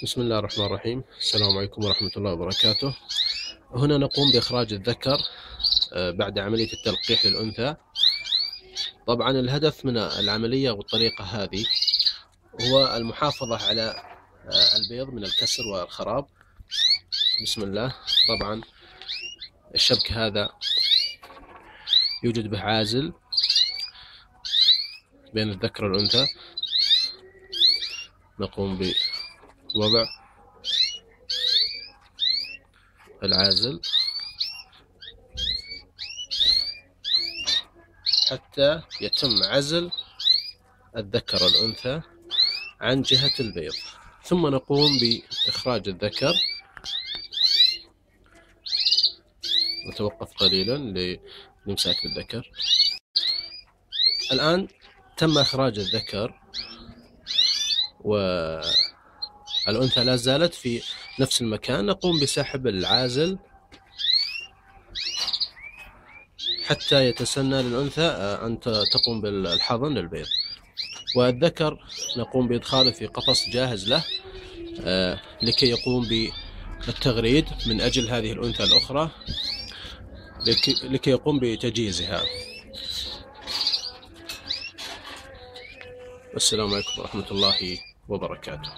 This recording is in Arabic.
بسم الله الرحمن الرحيم. السلام عليكم ورحمة الله وبركاته. هنا نقوم بإخراج الذكر بعد عملية التلقيح للأنثى. طبعا الهدف من العملية والطريقة هذه هو المحافظة على البيض من الكسر والخراب. بسم الله. طبعا الشبك هذا يوجد به عازل بين الذكر والأنثى. نقوم بوضع العازل حتى يتم عزل الذكر والأنثى عن جهة البيض، ثم نقوم بإخراج الذكر. نتوقف قليلا لنمسك بالذكر. الآن تم إخراج الذكر والأنثى لا زالت في نفس المكان. نقوم بسحب العازل حتى يتسنى للأنثى أن تقوم بالحضن للبيض، والذكر نقوم بإدخاله في قفص جاهز له لكي يقوم بالتغريد من أجل هذه الأنثى الأخرى لكي يقوم بتجهيزها. والسلام عليكم ورحمة الله وبركاته.